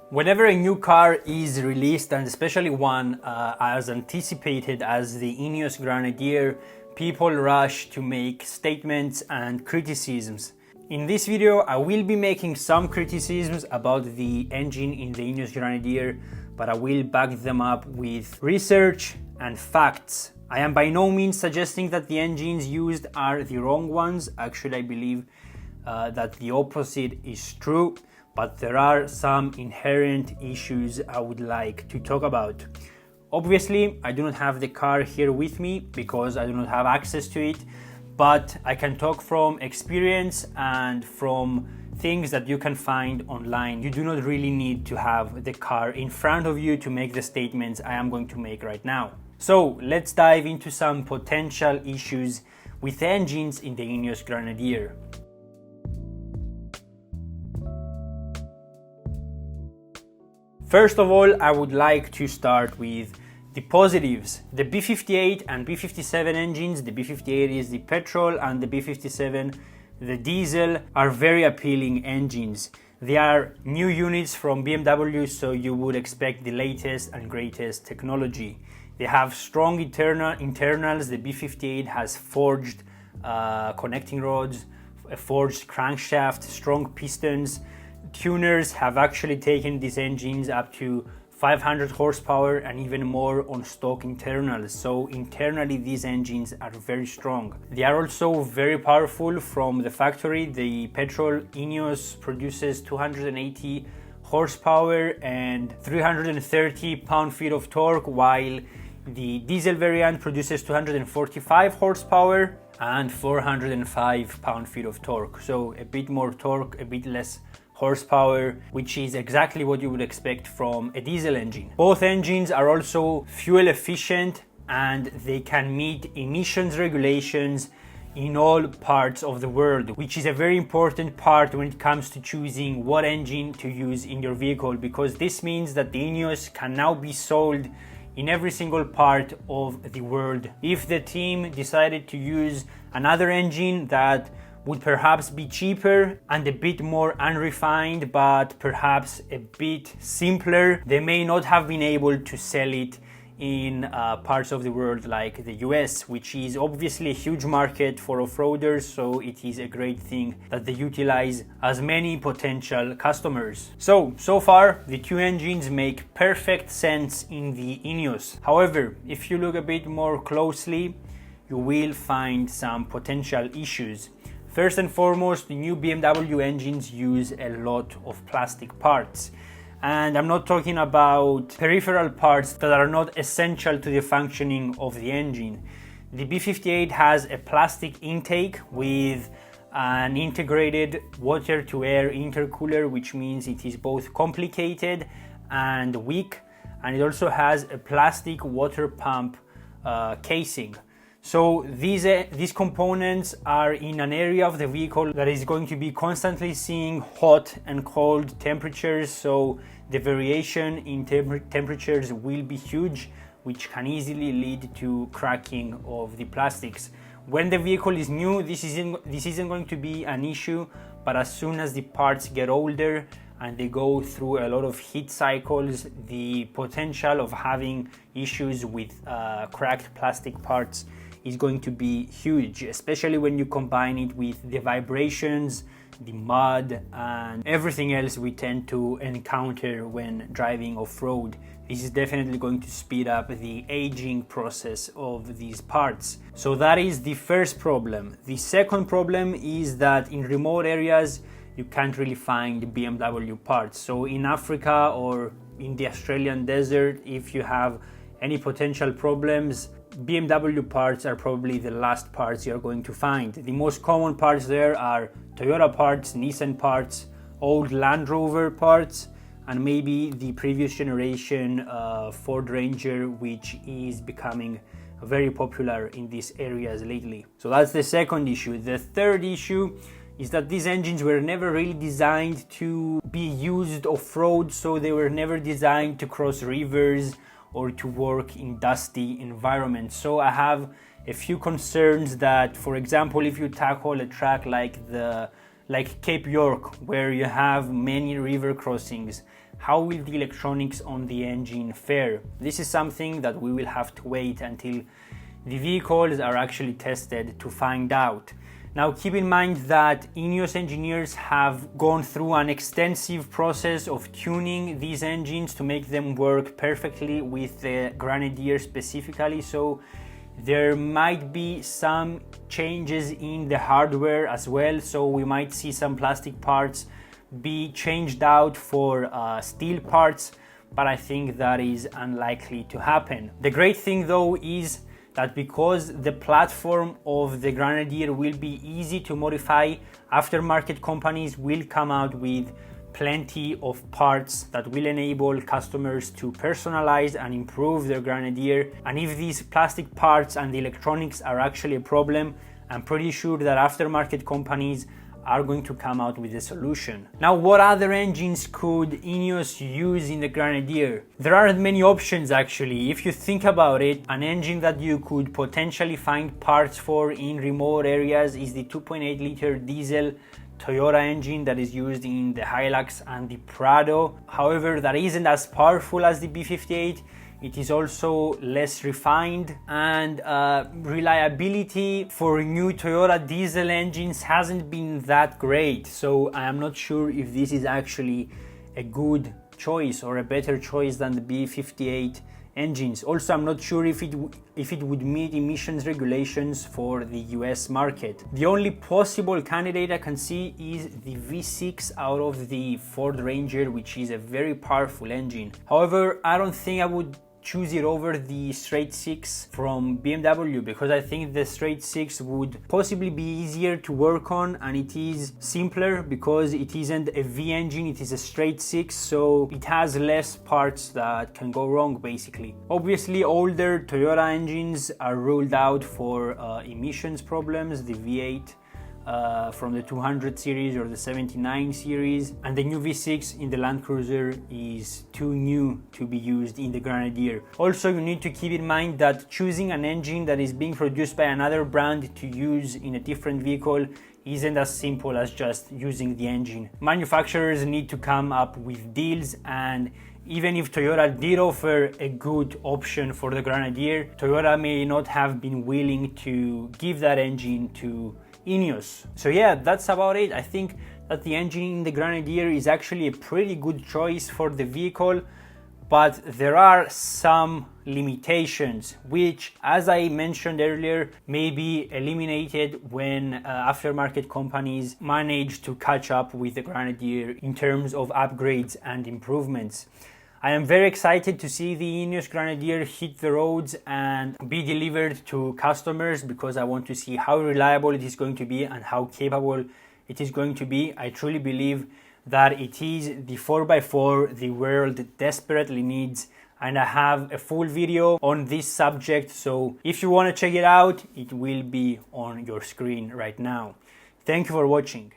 Whenever a new car is released, and especially one as anticipated as the Ineos Grenadier, people rush to make statements and criticisms. In this video, I will be making some criticisms about the engine in the Ineos Grenadier, but I will back them up with research and facts. I am by no means suggesting that the engines used are the wrong ones. Actually, I believe that the opposite is true, but there are some inherent issues I would like to talk about. Obviously, I do not have the car here with me because I do not have access to it, but I can talk from experience and from things that you can find online. You do not really need to have the car in front of you to make the statements I am going to make right now. So let's dive into some potential issues with engines in the Ineos Grenadier. First of all, I would like to start with the positives. The B58 and B57 engines, the B58 is the petrol and the B57 the diesel, are very appealing engines. They are new units from BMW, so you would expect the latest and greatest technology. They have strong internals. The B58 has forged connecting rods, a forged crankshaft, strong pistons. Tuners have actually taken these engines up to 500 horsepower and even more on stock internals. So internally these engines are very strong. They are also very powerful from the factory. The petrol Ineos produces 280 horsepower and 330 pound-feet of torque, while the diesel variant produces 245 horsepower and 405 pound-feet of torque. So a bit more torque, a bit less horsepower, which is exactly what you would expect from a diesel engine. Both engines are also fuel efficient and they can meet emissions regulations in all parts of the world, which is a very important part when it comes to choosing what engine to use in your vehicle, because this means that the Ineos can now be sold in every single part of the world. If the team decided to use another engine that would perhaps be cheaper and a bit more unrefined, but perhaps a bit simpler, they may not have been able to sell it in parts of the world like the US, which is obviously a huge market for off-roaders, so it is a great thing that they utilize as many potential customers. So far, the two engines make perfect sense in the Ineos. However, if you look a bit more closely, you will find some potential issues. First and foremost, the new BMW engines use a lot of plastic parts. And I'm not talking about peripheral parts that are not essential to the functioning of the engine. The B58 has a plastic intake with an integrated water-to-air intercooler, which means it is both complicated and weak. And it also has a plastic water pump casing. So these components are in an area of the vehicle that is going to be constantly seeing hot and cold temperatures, so the variation in temperatures will be huge, which can easily lead to cracking of the plastics. When the vehicle is new, this isn't going to be an issue, but as soon as the parts get older and they go through a lot of heat cycles, the potential of having issues with cracked plastic parts is going to be huge, especially when you combine it with the vibrations, the mud, and everything else we tend to encounter when driving off-road. This is definitely going to speed up the aging process of these parts. So that is the first problem. The second problem is that in remote areas, you can't really find BMW parts. So in Africa or in the Australian desert, if you have any potential problems, BMW parts are probably the last parts you're going to find. The most common parts there are Toyota parts, Nissan parts, old Land Rover parts, and maybe the previous generation Ford Ranger, which is becoming very popular in these areas lately. So that's the second issue. The third issue is that these engines were never really designed to be used off-road, so they were never designed to cross rivers or to work in dusty environments. So I have a few concerns that, for example, if you tackle a track like Cape York, where you have many river crossings, how will the electronics on the engine fare? This is something that we will have to wait until the vehicles are actually tested to find out. Now keep in mind that Ineos engineers have gone through an extensive process of tuning these engines to make them work perfectly with the Grenadier specifically, so there might be some changes in the hardware as well, so we might see some plastic parts be changed out for steel parts, but I think that is unlikely to happen. The great thing though is that because the platform of the Grenadier will be easy to modify, aftermarket companies will come out with plenty of parts that will enable customers to personalize and improve their Grenadier. And if these plastic parts and the electronics are actually a problem, I'm pretty sure that aftermarket companies are going to come out with a solution. Now, what other engines could Ineos use in the Grenadier? There aren't many options actually. If you think about it, an engine that you could potentially find parts for in remote areas is the 2.8 liter diesel Toyota engine that is used in the Hilux and the Prado. However, that isn't as powerful as the B58. It is also less refined, and reliability for new Toyota diesel engines hasn't been that great. So I am not sure if this is actually a good choice or a better choice than the B58 engines. Also, I'm not sure if it would meet emissions regulations for the US market. The only possible candidate I can see is the V6 out of the Ford Ranger, which is a very powerful engine. However, I don't think I would choose it over the straight 6 from BMW, because I think the straight 6 would possibly be easier to work on, and it is simpler because it isn't a V engine, it is a straight 6, so it has less parts that can go wrong basically. Obviously, older Toyota engines are ruled out for emissions problems, the V8 from the 200 series or the 79 series, and the new V6 in the Land Cruiser is too new to be used in the Grenadier. Also, you need to keep in mind that choosing an engine that is being produced by another brand to use in a different vehicle isn't as simple as just using the engine. Manufacturers need to come up with deals, and even if Toyota did offer a good option for the Grenadier, Toyota may not have been willing to give that engine to Ineos. So yeah, that's about it. I think that the engine in the Grenadier is actually a pretty good choice for the vehicle, but there are some limitations which, as I mentioned earlier, may be eliminated when aftermarket companies manage to catch up with the Grenadier in terms of upgrades and improvements. I am very excited to see the Ineos Grenadier hit the roads and be delivered to customers, because I want to see how reliable it is going to be and how capable it is going to be. I truly believe that it is the 4x4 the world desperately needs, and I have a full video on this subject, so if you want to check it out, it will be on your screen right now. Thank you for watching.